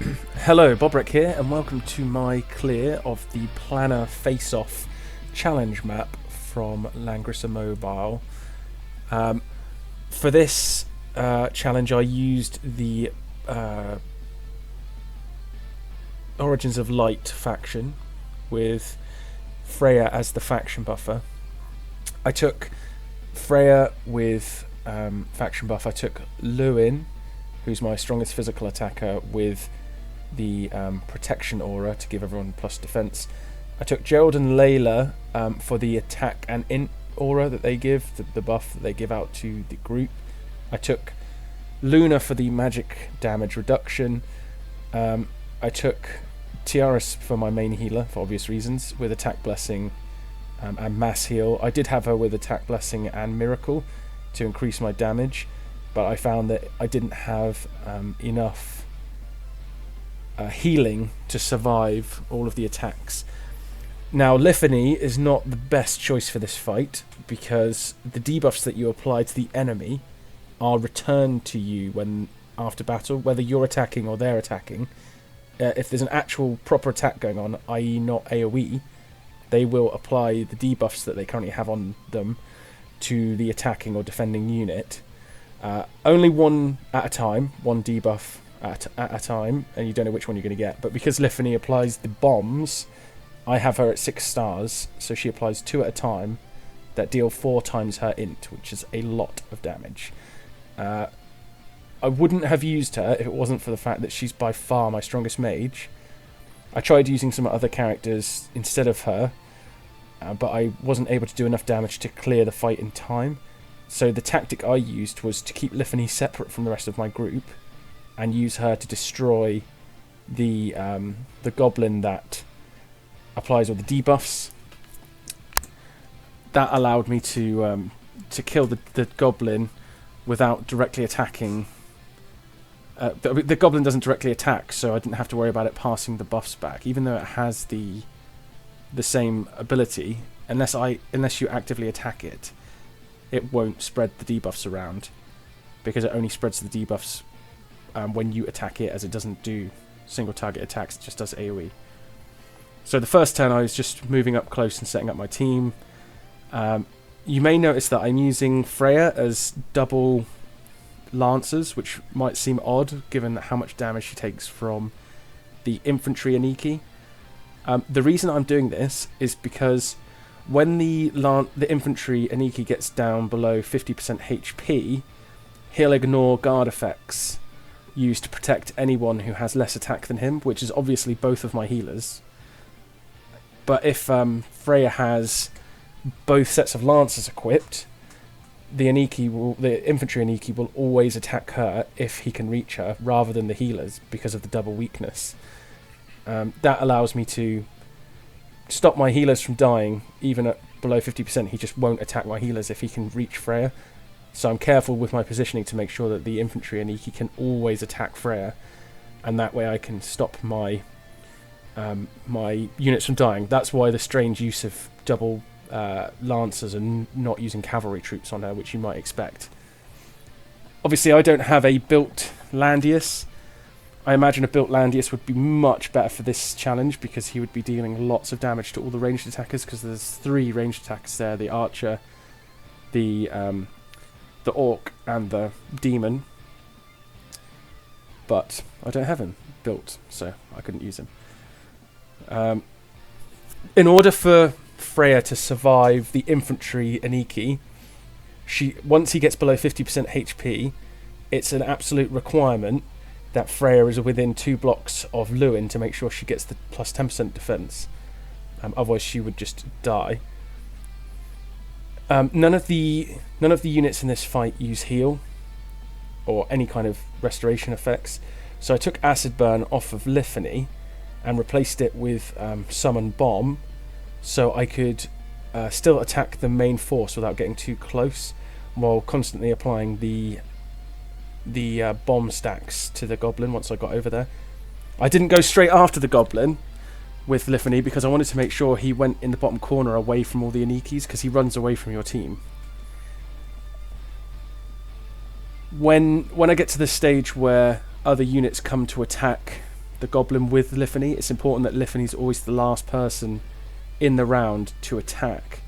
Hello, Bobrick here, and welcome to my clear of the Planner Face-Off challenge map from Langrisser Mobile. For this challenge, I used the Origins of Light faction with Freya as the faction buffer. I took Freya with faction buff. I took Lewin, who's my strongest physical attacker, with the protection aura to give everyone plus defense. I took Gerold and Layla for the attack and int aura that they give, the buff that they give out to the group. I took Luna for the magic damage reduction. I took Tiaris for my main healer, for obvious reasons, with attack blessing and mass heal. I did have her with attack blessing and miracle to increase my damage, but I found that I didn't have enough healing to survive all of the attacks. Now, Liffany is not the best choice for this fight because the debuffs that you apply to the enemy are returned to you when after battle, whether you're attacking or they're attacking. If there's an actual proper attack going on, i.e. not AoE, they will apply the debuffs that they currently have on them to the attacking or defending unit. Only one at a time, one debuff at a time, and you don't know which one you're going to get. But because Liffany applies the bombs, I have her at 6 stars, so she applies 2 at a time that deal 4 times her int, which is a lot of damage. I wouldn't have used her if it wasn't for the fact that she's by far my strongest mage. I tried using some other characters instead of her, but I wasn't able to do enough damage to clear the fight in time. So the tactic I used was to keep Liffany separate from the rest of my group and use her to destroy the goblin that applies all the debuffs. That allowed me to kill the goblin without directly attacking. The goblin doesn't directly attack, so I didn't have to worry about it passing the buffs back, even though it has the same ability. Unless you actively attack it, it won't spread the debuffs around, because it only spreads the debuffs when you attack it, as it doesn't do single target attacks, it just does AoE. So the first turn I was just moving up close and setting up my team. You may notice that I'm using Freya as double lancers, which might seem odd given how much damage she takes from the infantry Aniki. The reason I'm doing this is because when the infantry Aniki gets down below 50% HP, he'll ignore guard effects used to protect anyone who has less attack than him, which is obviously both of my healers. But if Freya has both sets of lancers equipped, the infantry Aniki will always attack her if he can reach her, rather than the healers, because of the double weakness. That allows me to stop my healers from dying. Even at below 50%, he just won't attack my healers if he can reach Freya. So I'm careful with my positioning to make sure that the infantry Aniki can always attack Freya, and that way I can stop my my units from dying. That's why the strange use of double lancers and not using cavalry troops on her, which you might expect. Obviously, I don't have a built Landius. I imagine a built Landius would be much better for this challenge, because he would be dealing lots of damage to all the ranged attackers, because there's 3 ranged attackers there: the archer, the orc, and the demon. But I don't have him built, so I couldn't use him. In order for Freya to survive the infantry Aniki, once he gets below 50% HP, it's an absolute requirement that Freya is within 2 blocks of Lewin to make sure she gets the plus 10% defense. Otherwise she would just die. None of the units in this fight use heal or any kind of restoration effects, so I took acid burn off of Liffany and replaced it with summon bomb, so I could still attack the main force without getting too close, while constantly applying the bomb stacks to the goblin once I got over there. I didn't go straight after the goblin with Liffany because I wanted to make sure he went in the bottom corner away from all the Anikis, because he runs away from your team. When I get to the stage where other units come to attack the goblin with Liffany. It's important that Liffany's always the last person in the round to attack.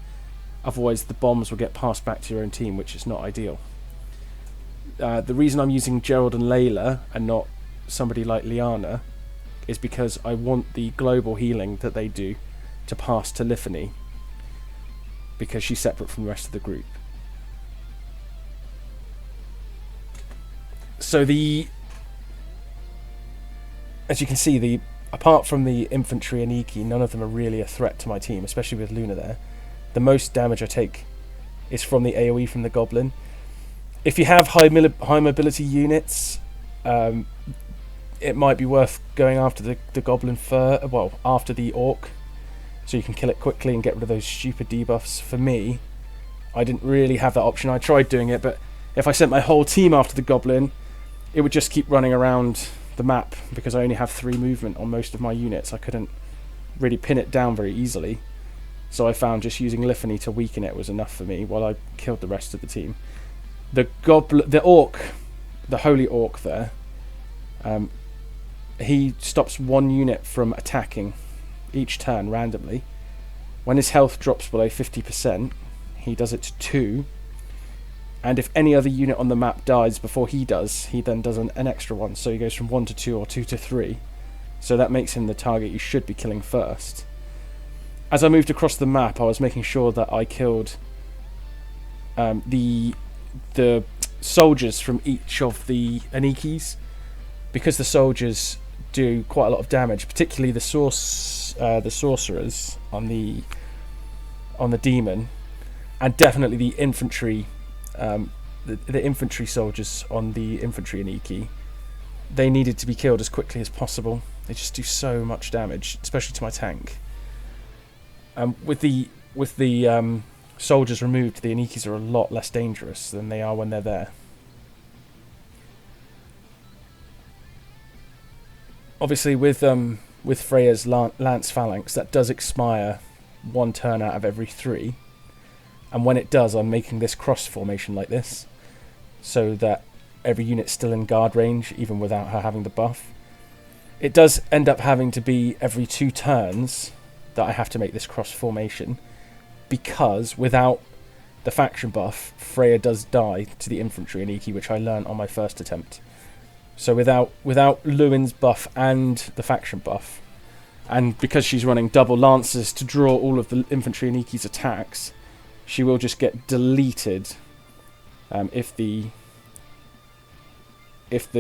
Otherwise, the bombs will get passed back to your own team, which is not ideal. The reason I'm using Gerold and Layla and not somebody like Liana is because I want the global healing that they do to pass to Liffany, because she's separate from the rest of the group. So as you can see, apart from the infantry and Iki, none of them are really a threat to my team, especially with Luna there. The most damage I take is from the AoE from the goblin. If you have high mobility units, it might be worth going after the goblin after the orc, so you can kill it quickly and get rid of those stupid debuffs. For me, I didn't really have that option. I tried doing it, but if I sent my whole team after the goblin, it would just keep running around the map, because I only have 3 movement on most of my units. I couldn't really pin it down very easily, so I found just using Liffany to weaken it was enough for me while I killed the rest of the team. The orc, the holy orc there, he stops 1 unit from attacking each turn randomly. When his health drops below 50%, he does it to 2. And if any other unit on the map dies before he does, he then does an extra one. So he goes from 1 to 2 or 2 to 3. So that makes him the target you should be killing first. As I moved across the map, I was making sure that I killed the soldiers from each of the Anikis, because the soldiers do quite a lot of damage, particularly the sorcerers on the demon, and definitely the infantry. The infantry soldiers on the infantry Aniki, they needed to be killed as quickly as possible. They just do so much damage, especially to my tank. With the soldiers removed, the Anikis are a lot less dangerous than they are when they're there. Obviously, with Freya's lance phalanx, that does expire 1 turn out of every 3. And when it does, I'm making this cross formation like this, so that every unit's still in guard range, even without her having the buff. It does end up having to be every 2 turns that I have to make this cross formation, because without the faction buff, Freya does die to the infantry and Iki, which I learned on my first attempt. So without Lewin's buff and the faction buff, and because she's running double lancers to draw all of the infantry and Iki's attacks, she will just get deleted if the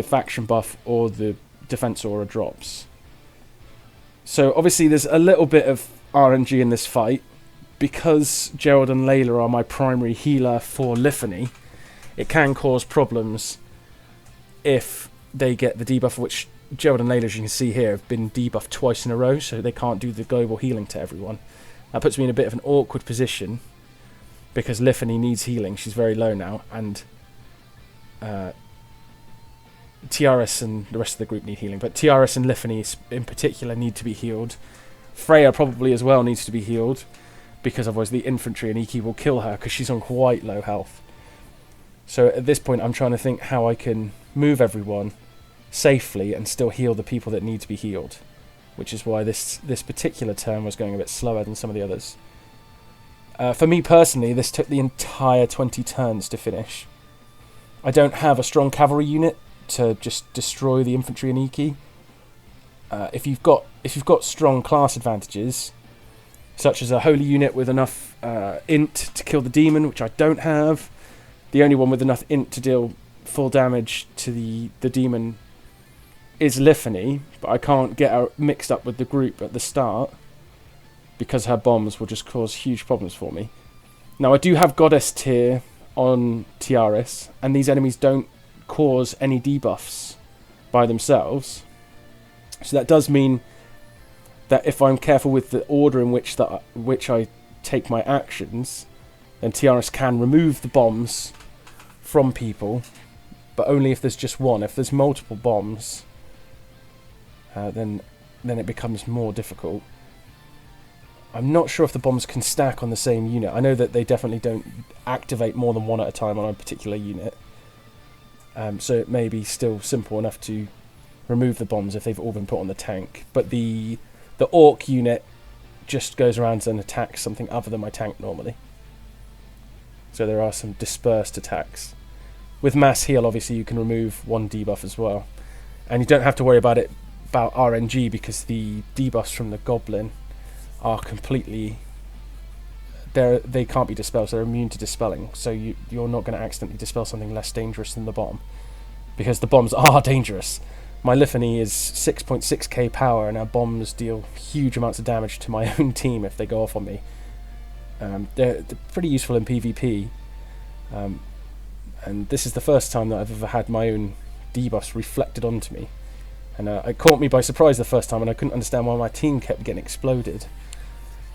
faction buff or the defense aura drops. So obviously there's a little bit of RNG in this fight, because Gerold and Layla are my primary healer for Liffany. It can cause problems if they get the debuff, which Gerold and Layla, as you can see here, have been debuffed twice in a row, so they can't do the global healing to everyone. That puts me in a bit of an awkward position, because Liffany needs healing. She's very low now, and Tiaris and the rest of the group need healing, but Tiaris and Liffany in particular need to be healed. Freya probably as well needs to be healed, because otherwise the infantry and Iki will kill her, because she's on quite low health. So at this point I'm trying to think how I can move everyone safely and still heal the people that need to be healed, which is why this particular turn was going a bit slower than some of the others. For me personally, this took the entire 20 turns to finish. I don't have a strong cavalry unit to just destroy the infantry and Iki. If you've got strong class advantages, such as a holy unit with enough int to kill the demon, which I don't have, the only one with enough int to deal full damage to the demon is Liffany, but I can't get her mixed up with the group at the start, because her bombs will just cause huge problems for me. Now I do have Goddess tier on Tiaris, and these enemies don't cause any debuffs by themselves. So that does mean that if I'm careful with the order in which I take my actions, then Tiaris can remove the bombs from people, but only if there's just one. If there's multiple bombs, then it becomes more difficult. I'm not sure if the bombs can stack on the same unit. I know that they definitely don't activate more than one at a time on a particular unit. So it may be still simple enough to remove the bombs if they've all been put on the tank. But the orc unit just goes around and attacks something other than my tank normally. So there are some dispersed attacks. With mass heal, obviously, you can remove one debuff as well. And you don't have to worry about RNG, because the debuffs from the goblin are completely... They can't be dispelled, so they're immune to dispelling. So you're not going to accidentally dispel something less dangerous than the bomb, because the bombs are dangerous. My Liffany is 6.6k power, and our bombs deal huge amounts of damage to my own team if they go off on me. They're pretty useful in PvP, and this is the first time that I've ever had my own debuffs reflected onto me. And it caught me by surprise the first time, and I couldn't understand why my team kept getting exploded,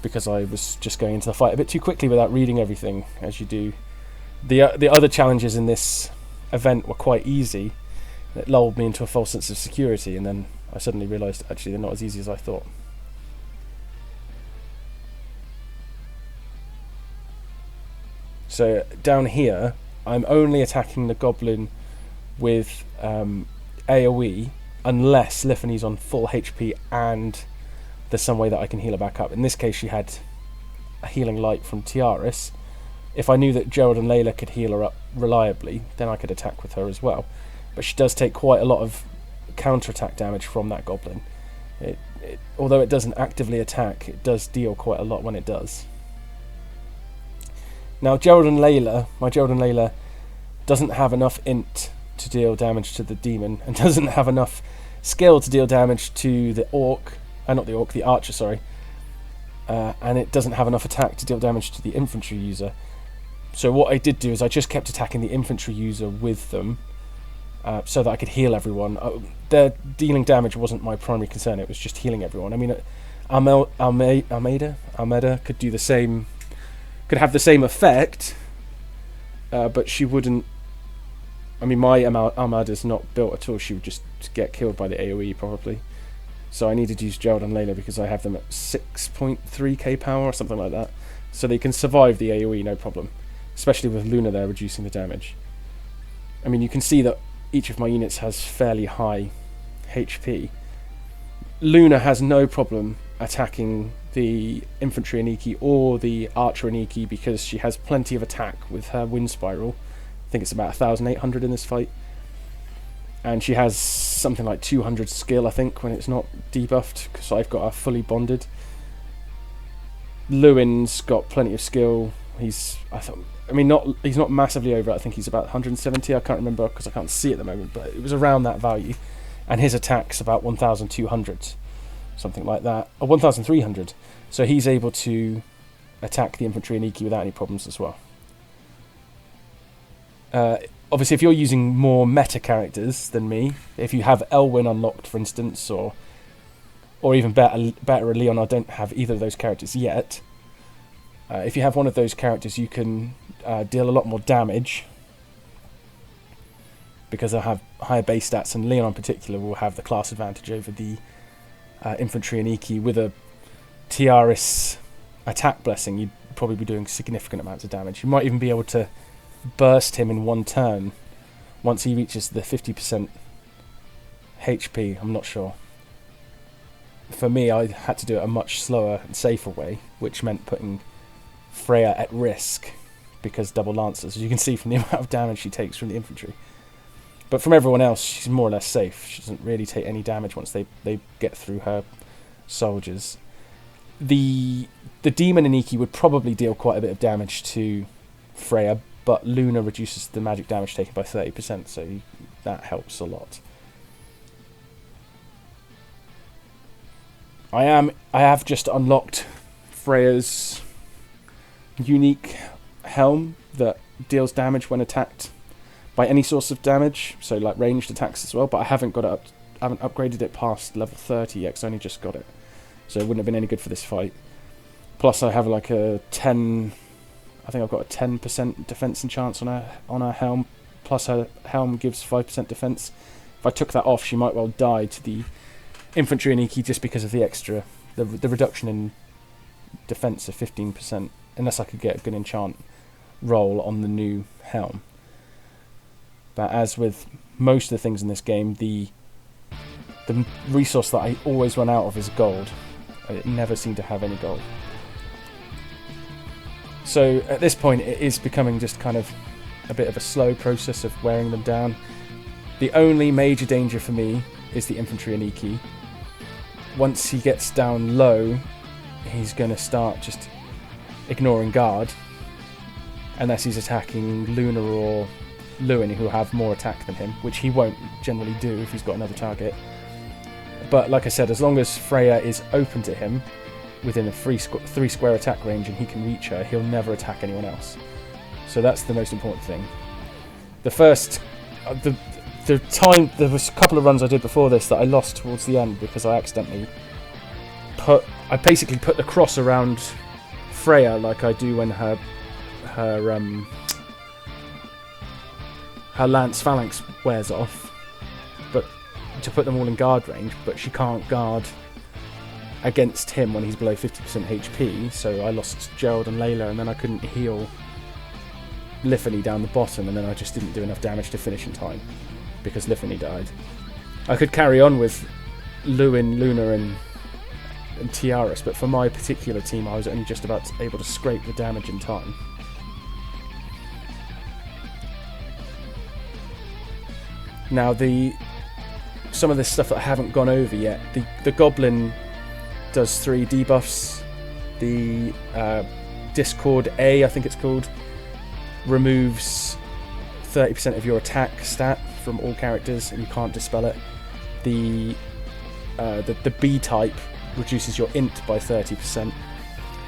because I was just going into the fight a bit too quickly without reading everything, as you do. The other challenges in this event were quite easy. It lulled me into a false sense of security, and then I suddenly realised actually they're not as easy as I thought. So down here, I'm only attacking the goblin with AoE, unless Liffany's on full HP and there's some way that I can heal her back up. In this case, she had a healing light from Tiaris. If I knew that Gerold and Layla could heal her up reliably, then I could attack with her as well. But she does take quite a lot of counter-attack damage from that goblin. Although it doesn't actively attack, it does deal quite a lot when it does. Now, my Gerold and Layla doesn't have enough int to deal damage to the demon, and doesn't have enough skill to deal damage to the the archer, sorry. And it doesn't have enough attack to deal damage to the infantry user. So what I did do is I just kept attacking the infantry user with them, so that I could heal everyone. Their dealing damage wasn't my primary concern, it was just healing everyone. I mean, Almeida could do the same, could have the same effect, but she wouldn't... I mean, my Almeida's not built at all, she would just get killed by the AoE probably. So I needed to use Gerold and Layla because I have them at 6.3k power or something like that. So they can survive the AoE, no problem. Especially with Luna there reducing the damage. I mean, you can see that each of my units has fairly high HP. Luna has no problem attacking the infantry Aniki or the archer Aniki because she has plenty of attack with her wind spiral. I think it's about 1,800 in this fight. And she has something like 200 skill, I think, when it's not debuffed, because I've got her fully bonded. Lewin's got plenty of skill. He's not massively over. I think he's about 170. I can't remember because I can't see at the moment, but it was around that value. And his attack's about 1,200, something like that, or 1,300. So he's able to attack the infantry and Iki without any problems as well. Obviously, if you're using more meta characters than me, if you have Lewin unlocked, for instance, or even better a Leon, I don't have either of those characters yet. If you have one of those characters, you can deal a lot more damage because they'll have higher base stats, and Leon in particular will have the class advantage over the infantry and Iki. With a Tiaris attack blessing, you'd probably be doing significant amounts of damage. You might even be able to burst him in one turn once he reaches the 50% HP. I'm not sure. For me, I had to do it a much slower and safer way, which meant putting Freya at risk because double lancers, as you can see from the amount of damage she takes from the infantry. But from everyone else, she's more or less safe. She doesn't really take any damage once they get through her soldiers. The demon Aniki would probably deal quite a bit of damage to Freya, but Luna reduces the magic damage taken by 30%, so that helps a lot. I have just unlocked Freya's unique helm that deals damage when attacked by any source of damage, so like ranged attacks as well, but I haven't upgraded it past level 30 yet, because I only just got it. So it wouldn't have been any good for this fight. Plus I have like a 10... I think I've got a 10% defense and chance on her helm, plus her helm gives 5% defense. If I took that off, she might well die to the infantry and Iki just because of the extra, the reduction in defense of 15%, unless I could get a good enchant roll on the new helm. But as with most of the things in this game, the the resource that I always run out of is gold. I never seem to have any gold. So at this point it is becoming just kind of a bit of a slow process of wearing them down. The only major danger for me is the infantry Aniki. Once he gets down low, he's going to start just ignoring guard, unless he's attacking Luna or Lewin, who have more attack than him, which he won't generally do if he's got another target. But like I said, as long as Freya is open to him, within a 3 square attack range, and he can reach her, he'll never attack anyone else. So that's the most important thing. The first... The time, there was a couple of runs I did before this that I lost towards the end because I accidentally basically put the cross around Freya like I do when her lance phalanx wears off, but to put them all in guard range, but she can't guard against him when he's below 50% HP, so I lost Gerold and Layla, and then I couldn't heal Liffany down the bottom, and then I just didn't do enough damage to finish in time because Liffany died. I could carry on with Lewin, Luna and Tiaris, but for my particular team I was only just about able to scrape the damage in time. Now some of this stuff that I haven't gone over yet, the Goblin does 3 debuffs, the Discord A, I think it's called, removes 30% of your attack stat from all characters, and you can't dispel it. The B type reduces your int by 30%,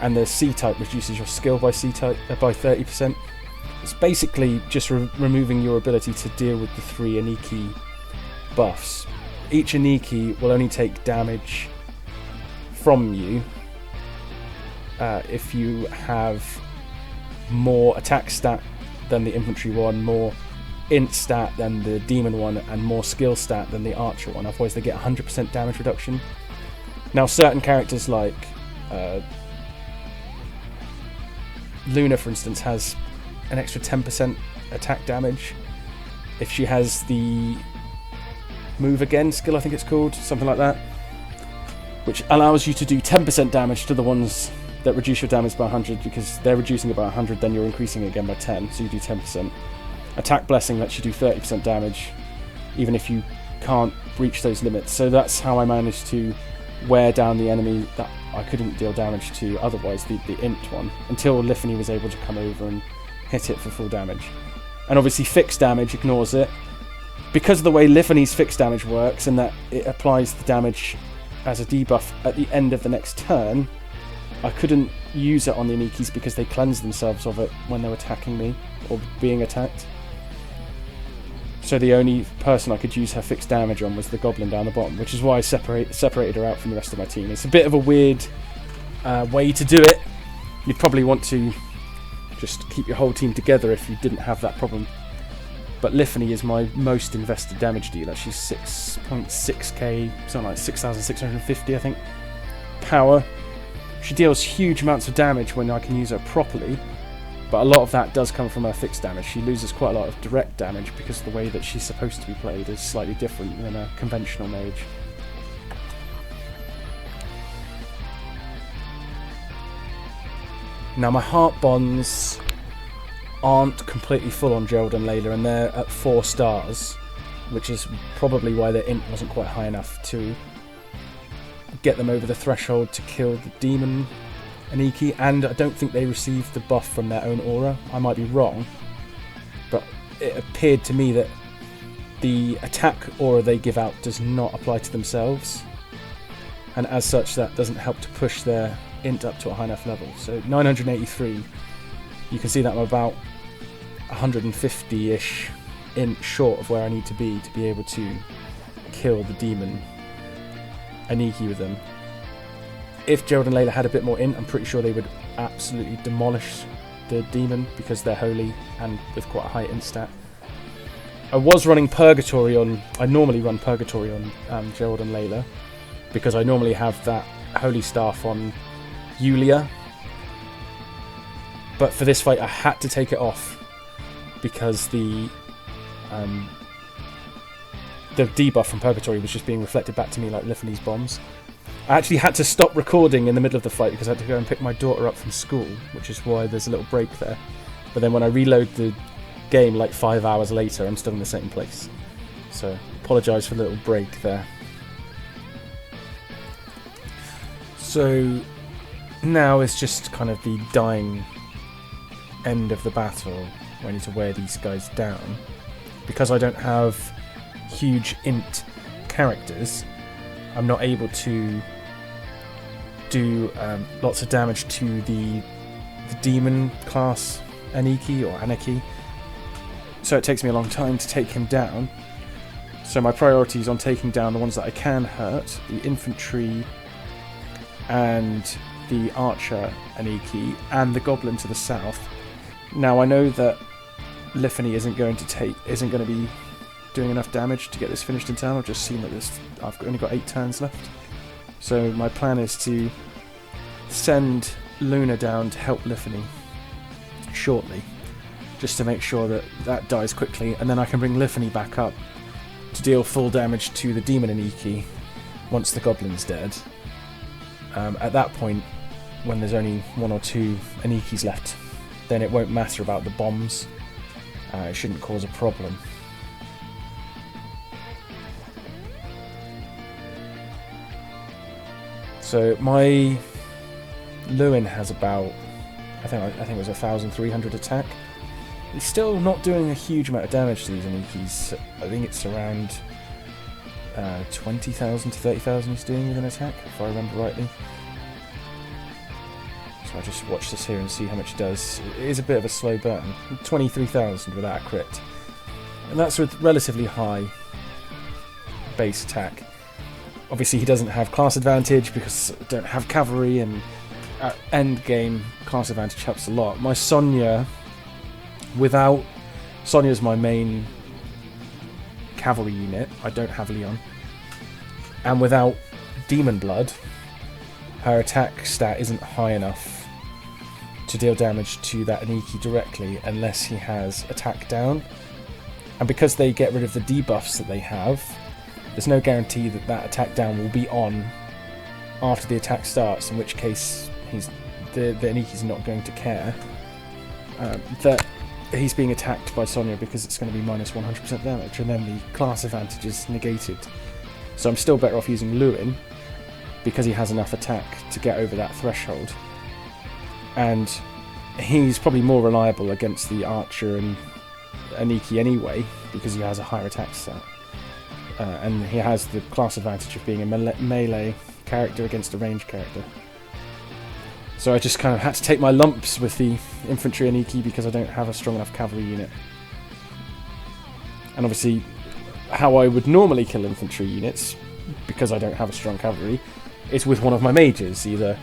and the C type reduces your skill by by 30%. It's basically just removing your ability to deal with the 3 Aniki buffs. Each Aniki will only take damage from you if you have more attack stat than the infantry one, more int stat than the demon one, and more skill stat than the archer one. Otherwise they get 100% damage reduction. Now certain characters like Luna, for instance, has an extra 10% attack damage if she has the move again skill, I think it's called, something like that, which allows you to do 10% damage to the ones that reduce your damage by 100, because they're reducing it by 100, then you're increasing it again by 10, so you do 10%. Attack Blessing lets you do 30% damage, even if you can't reach those limits. So that's how I managed to wear down the enemy that I couldn't deal damage to otherwise, the int one, until Liffany was able to come over and hit it for full damage. And obviously fixed damage ignores it. Because of the way Liffany's fixed damage works, and that it applies the damage as a debuff at the end of the next turn, I couldn't use it on the Anikis because they cleanse themselves of it when they're attacking me or being attacked. So the only person I could use her fixed damage on was the Goblin down the bottom, which is why I separated her out from the rest of my team. It's a bit of a weird way to do it. You'd probably want to just keep your whole team together if you didn't have that problem. But Liffany is my most invested damage dealer. She's 6.6k, something like 6,650, I think, power. She deals huge amounts of damage when I can use her properly, but a lot of that does come from her fixed damage. She loses quite a lot of direct damage because the way that she's supposed to be played is slightly different than a conventional mage. Now my heart bonds aren't completely full on Gerold and Layla, and they're at 4 stars, which is probably why their int wasn't quite high enough to get them over the threshold to kill the demon Aniki, and I don't think they received the buff from their own aura. I might be wrong, but it appeared to me that the attack aura they give out does not apply to themselves, and as such that doesn't help to push their int up to a high enough level. So 983, you can see that I'm about 150-ish int short of where I need to be able to kill the demon Aniki with them. If Gerold and Layla had a bit more int, I'm pretty sure they would absolutely demolish the demon because they're holy and with quite a high int stat. I was running Purgatory on... I normally run Purgatory on Gerold and Layla because I normally have that holy staff on Yulia. But for this fight I had to take it off because the the debuff from Purgatory was just being reflected back to me like Liffany's bombs. I actually had to stop recording in the middle of the fight because I had to go and pick my daughter up from school, which is why there's a little break there. But then when I reload the game like 5 hours later, I'm still in the same place. So, apologise for the little break there. So, now it's just kind of the dying end of the battle where I need to wear these guys down. Because I don't have huge int characters, I'm not able to do lots of damage to the demon class Aniki or Anarchy. So it takes me a long time to take him down. So my priority is on taking down the ones that I can hurt, the infantry and the archer Aniki and the goblin to the south. Now I know that Liffany isn't going to be doing enough damage to get this finished in time. I've just seen that I've only got 8 turns left. So my plan is to send Luna down to help Liffany shortly, just to make sure that that dies quickly, and then I can bring Liffany back up to deal full damage to the demon Aniki once the goblin's dead. At that point, when there's only 1 or 2 Anikis left, then it won't matter about the bombs. It shouldn't cause a problem. So my Lewin has about, I think it was 1,300 attack. He's still not doing a huge amount of damage to these Anikis. I think it's around 20,000 to 30,000 he's doing with an attack, if I remember rightly. So I'll just watch this here and see how much it does. It is a bit of a slow burn. 23,000 without a crit. And that's with relatively high base attack. Obviously he doesn't have class advantage because I don't have cavalry, and at end game class advantage helps a lot. My Sonya, Sonya's my main cavalry unit, I don't have Leon, and without Demon Blood, her attack stat isn't high enough to deal damage to that Aniki directly unless he has attack down. And because they get rid of the debuffs that they have, there's no guarantee that that attack down will be on after the attack starts, in which case the Aniki's not going to care that he's being attacked by Sonya, because it's going to be minus 100% damage, and then the class advantage is negated. So I'm still better off using Lewin, because he has enough attack to get over that threshold. And he's probably more reliable against the archer and Aniki anyway, because he has a higher attack stat. And he has the class advantage of being a melee character against a ranged character. So I just kind of had to take my lumps with the infantry Aniki because I don't have a strong enough cavalry unit. And obviously, how I would normally kill infantry units, because I don't have a strong cavalry, is with one of my mages, either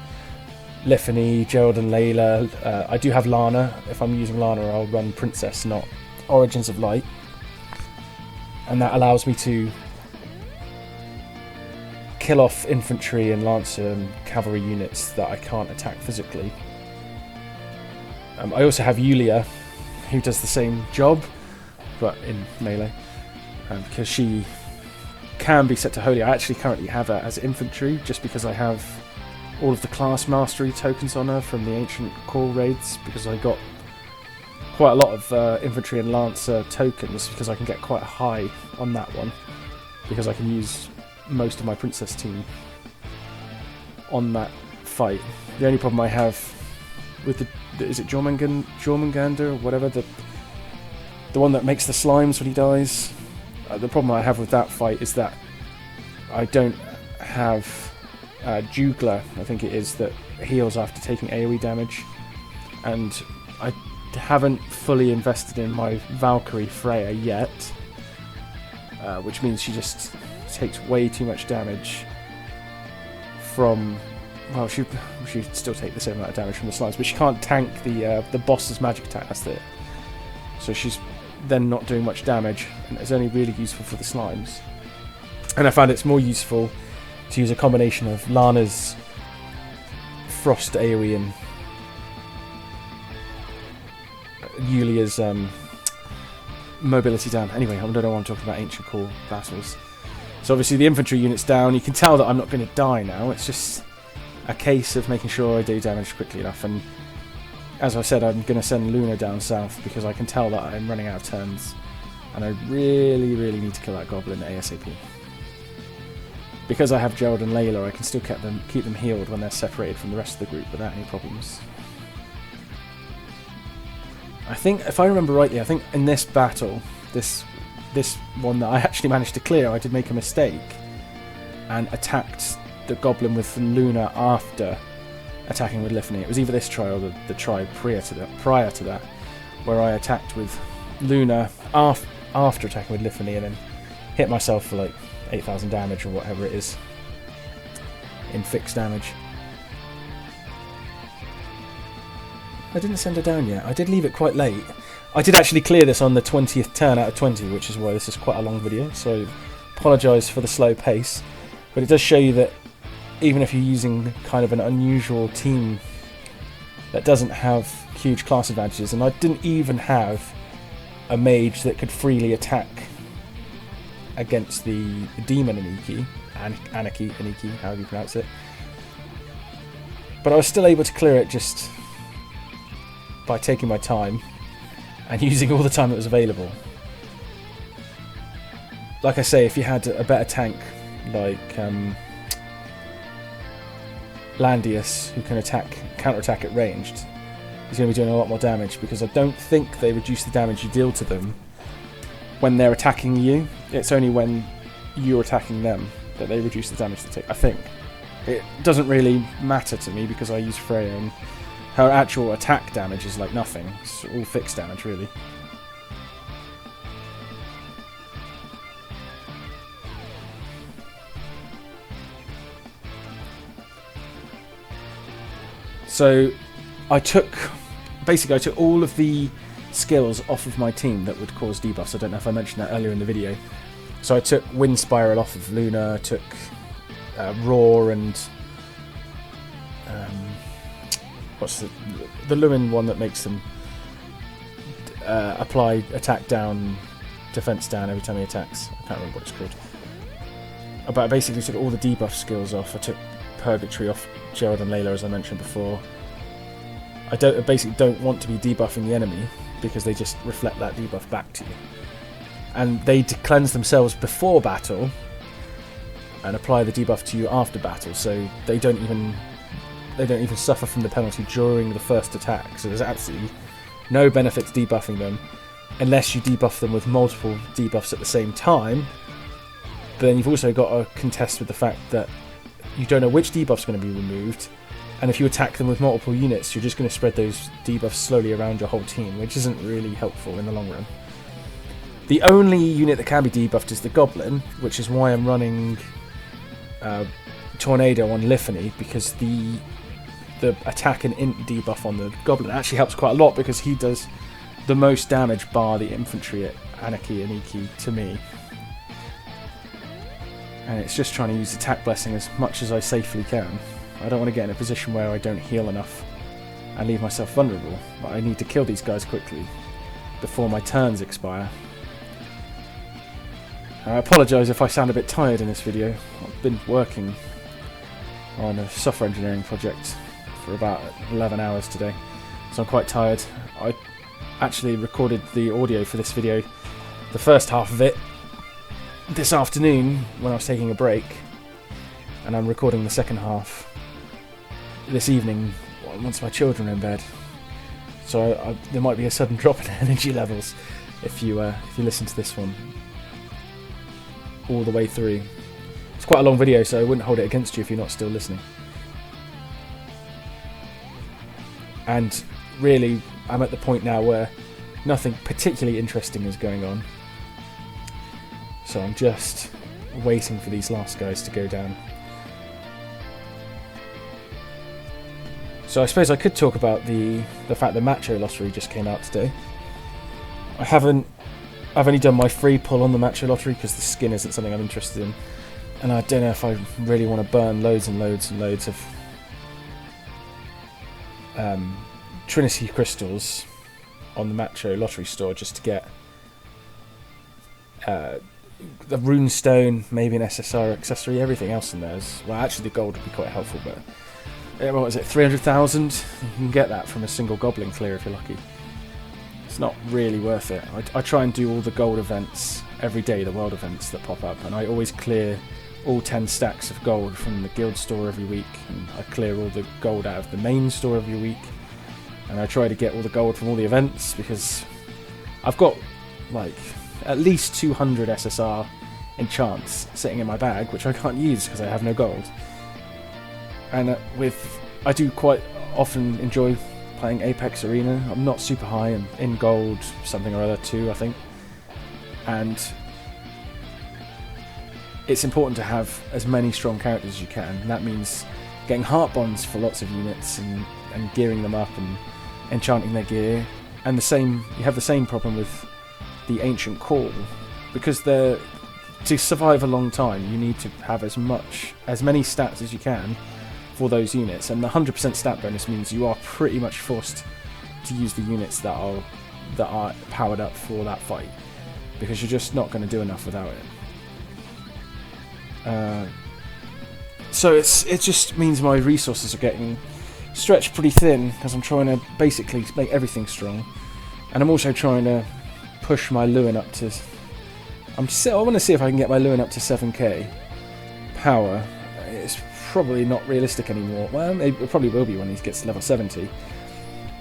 Liffany, Gerold and Layla. I do have Lana. If I'm using Lana, I'll run Princess, not Origins of Light. And that allows me to kill off infantry and lancer and cavalry units that I can't attack physically. I also have Yulia, who does the same job, but in melee, because she can be set to holy. I actually currently have her as infantry, just because I have all of the class mastery tokens on her from the ancient core raids, because I got quite a lot of infantry and lancer tokens, because I can get quite high on that one, because I can use most of my princess team on that fight. The only problem I have with is it Jormungandr or whatever, the one that makes the slimes when he dies. The problem I have with that fight is that I don't have Jugler, I think it is, that heals after taking AoE damage, and I haven't fully invested in my Valkyrie Freya yet, which means she just takes way too much damage from, well, she'd still take the same amount of damage from the slimes, but she can't tank the boss's magic attack, that's it. So she's then not doing much damage, and it's only really useful for the slimes. And I found it's more useful to use a combination of Lana's Frost AoE and Yulia's mobility down. Anyway, I don't know why I'm talking about ancient core battles. So obviously the infantry unit's down. You can tell that I'm not going to die now. It's just a case of making sure I do damage quickly enough. And as I said, I'm going to send Luna down south because I can tell that I'm running out of turns. And I really, really need to kill that goblin ASAP. Because I have Gerold and Layla, I can still keep them healed when they're separated from the rest of the group without any problems. I think, if I remember rightly, I think in this battle, this one that I actually managed to clear, I did make a mistake and attacked the goblin with Luna after attacking with Liffany. It was either this try or the try prior to that, where I attacked with Luna after attacking with Liffany and then hit myself for like 8,000 damage or whatever it is in fixed damage. I didn't send her down yet. I did leave it quite late. I did actually clear this on the 20th turn out of 20, which is why this is quite a long video, so I apologise for the slow pace. But it does show you that even if you're using kind of an unusual team that doesn't have huge class advantages, and I didn't even have a mage that could freely attack against the demon Aniki, however you pronounce it. But I was still able to clear it just by taking my time and using all the time that was available. Like I say, if you had a better tank like Landius, who can counter-attack at ranged, he's going to be doing a lot more damage, because I don't think they reduce the damage you deal to them when they're attacking you. It's only when you're attacking them that they reduce the damage they take, I think. It doesn't really matter to me because I use Freya and her actual attack damage is like nothing. It's all fixed damage, really. So I took all of the skills off of my team that would cause debuffs. I don't know if I mentioned that earlier in the video. So I took Wind Spiral off of Luna, took Roar and what's the Lewin one that makes them apply attack down, defense down every time he attacks. I can't remember what it's called. But I basically took all the debuff skills off. I took Purgatory off Gerold and Layla, as I mentioned before. I basically don't want to be debuffing the enemy because they just reflect that debuff back to you. And they cleanse themselves before battle and apply the debuff to you after battle, so they don't even suffer from the penalty during the first attack. So there's absolutely no benefit to debuffing them unless you debuff them with multiple debuffs at the same time. But then you've also got to contest with the fact that you don't know which debuff's going to be removed, and if you attack them with multiple units, you're just going to spread those debuffs slowly around your whole team, which isn't really helpful in the long run. The only unit that can be debuffed is the Goblin, which is why I'm running Tornado on Liffany, because the attack and int debuff on the Goblin actually helps quite a lot, because he does the most damage bar the infantry at Aniki to me. And it's just trying to use attack blessing as much as I safely can. I don't want to get in a position where I don't heal enough and leave myself vulnerable, but I need to kill these guys quickly before my turns expire. I apologise if I sound a bit tired in this video. I've been working on a software engineering project for about 11 hours today, so I'm quite tired. I actually recorded the audio for this video, the first half of it, this afternoon when I was taking a break, and I'm recording the second half this evening once my children are in bed. So there might be a sudden drop in energy levels if you listen to this one all the way through. It's quite a long video, so I wouldn't hold it against you if you're not still listening. And really, I'm at the point now where nothing particularly interesting is going on. So I'm just waiting for these last guys to go down. So I suppose I could talk about the fact the Macho Lottery just came out today. I've only done my free pull on the Macho Lottery because the skin isn't something I'm interested in, and I don't know if I really want to burn loads and loads and loads of Trinity crystals on the Macho Lottery store just to get the rune stone, maybe an SSR accessory, everything else in there is... Well, actually the gold would be quite helpful, but... What was it, 300,000? You can get that from a single goblin clear if you're lucky. It's not really worth it. I try and do all the gold events every day, the world events that pop up, and I always clear all 10 stacks of gold from the guild store every week, and I clear all the gold out of the main store every week, and I try to get all the gold from all the events, because I've got like at least 200 SSR enchants sitting in my bag which I can't use because I have no gold. And I do quite often enjoy playing Apex Arena. I'm not super high in gold, something or other too, I think, and it's important to have as many strong characters as you can, and that means getting heart bonds for lots of units and gearing them up and enchanting their gear. And you have the same problem with the Ancient Call, because to survive a long time you need to have as many stats as you can for those units, and the 100% stat bonus means you are pretty much forced to use the units that are powered up for that fight, because you're just not going to do enough without it. So it just means my resources are getting stretched pretty thin, because I'm trying to basically make everything strong, and I'm also trying to push my Lewin up to... I want to see if I can get my Lewin up to 7k power. It's probably not realistic anymore. Well, it probably will be when he gets to level 70.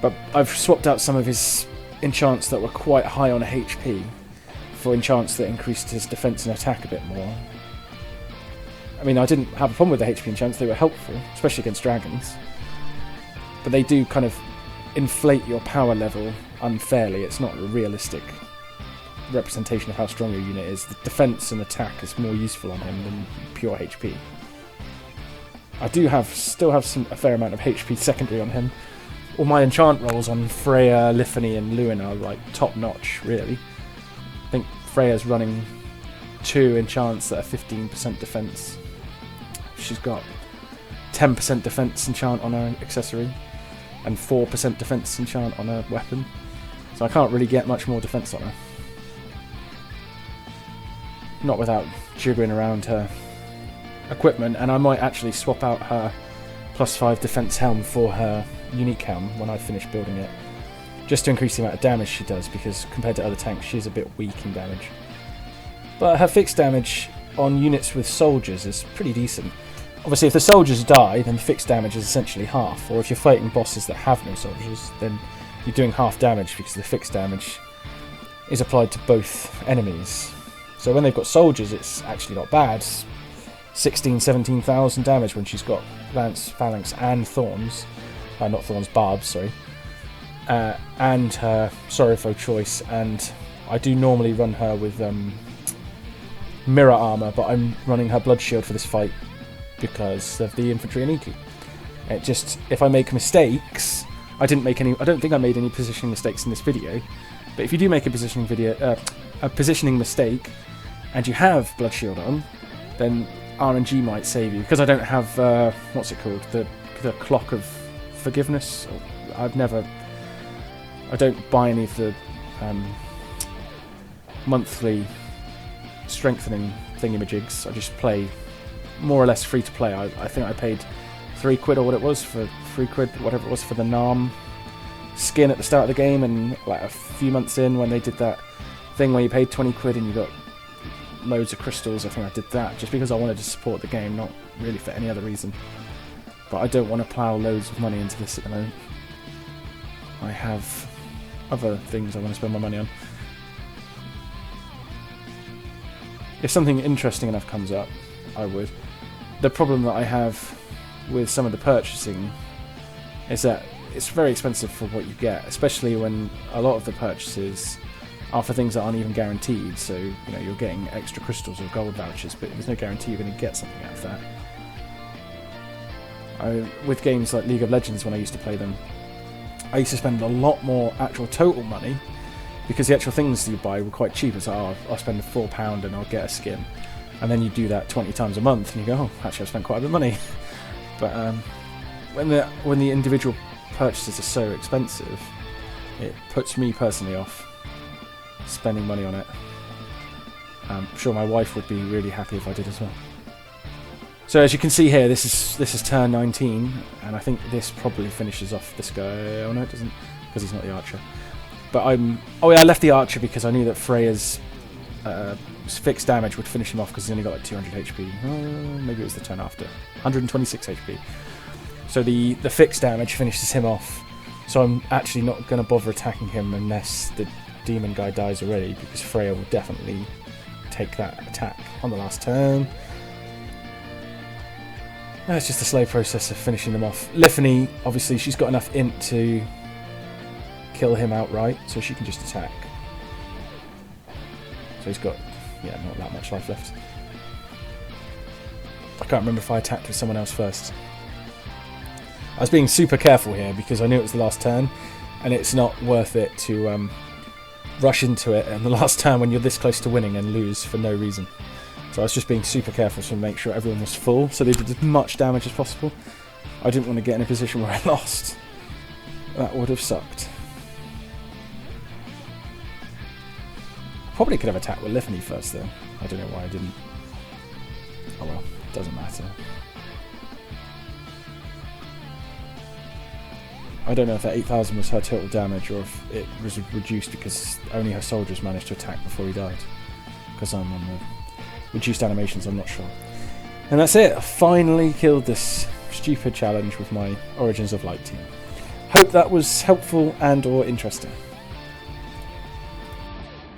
But I've swapped out some of his enchants that were quite high on HP for enchants that increased his defense and attack a bit more. I mean, I didn't have a problem with the HP enchants, they were helpful, especially against dragons. But they do kind of inflate your power level unfairly. It's not a realistic representation of how strong your unit is. The defense and attack is more useful on him than pure HP. I still have a fair amount of HP secondary on him. All my enchant rolls on Freya, Liffany and Lewin are like top notch, really. I think Freya's running 2 enchants that are 15% defense. She's got 10% defense enchant on her accessory and 4% defense enchant on her weapon. So I can't really get much more defense on her. Not without jiggering around her equipment, and I might actually swap out her +5 defense helm for her unique helm when I finish building it, just to increase the amount of damage she does, because compared to other tanks she's a bit weak in damage. But her fixed damage on units with soldiers is pretty decent. Obviously if the soldiers die, then the fixed damage is essentially half, or if you're fighting bosses that have no soldiers, then you're doing half damage because the fixed damage is applied to both enemies. So when they've got soldiers, it's actually not bad. 17,000 damage when she's got lance, phalanx and thorns. Not thorns, barbs, sorry. And her Sorrowful Choice, and I do normally run her with mirror armour, but I'm running her blood shield for this fight because of the infantry and EQ. It just, if I make mistakes, I don't think I made any positioning mistakes in this video, but if you do make a positioning mistake and you have blood shield on, then RNG might save you, because I don't have what's it called, the clock of forgiveness. I don't buy any of the monthly strengthening thingamajigs. I just play more or less free to play. I think I paid £3 or what it was for £3, whatever it was, for the Narm skin at the start of the game, and like a few months in when they did that thing where you paid £20 and you got loads of crystals, I think I did that just because I wanted to support the game, not really for any other reason. But I don't want to plough loads of money into this at the moment. I have other things I want to spend my money on. If something interesting enough comes up, I would. The problem that I have with some of the purchasing is that it's very expensive for what you get, especially when a lot of the purchases are for things that aren't even guaranteed. So, you know, you're getting extra crystals or gold vouchers, but there's no guarantee you're going to get something out of that. With games like League of Legends, when I used to play them, I used to spend a lot more actual total money, because the actual things that you buy were quite cheap. It's like, I'll spend £4 and I'll get a skin. And then you do that 20 times a month and you go, oh, actually I've spent quite a bit of money. But when the individual purchases are so expensive, it puts me personally off spending money on it. I'm sure my wife would be really happy if I did as well. So as you can see here, this is turn 19, and I think this probably finishes off this guy. Oh no, it doesn't, because he's not the archer. But oh yeah, I left the archer because I knew that Freya's fixed damage would finish him off because he's only got like 200 HP. Maybe it was the turn after. 126 HP. So the fixed damage finishes him off. So I'm actually not going to bother attacking him unless the demon guy dies already, because Freya will definitely take that attack on the last turn. It's just a slow process of finishing them off. Liffany, obviously, she's got enough int to kill him outright, so she can just attack. So he's got, yeah, not that much life left. I can't remember if I attacked with someone else first. I was being super careful here because I knew it was the last turn, and it's not worth it to rush into it in the last turn when you're this close to winning and lose for no reason. So I was just being super careful to make sure everyone was full, so they did as much damage as possible. I didn't want to get in a position where I lost. That would have sucked. Probably could have attacked with Liffany first though. I don't know why I didn't. Oh well, doesn't matter. I don't know if that 8,000 was her total damage or if it was reduced because only her soldiers managed to attack before he died. Because I'm on the reduced animations, I'm not sure. And that's it. I finally killed this stupid challenge with my Origins of Light team. Hope that was helpful and or interesting.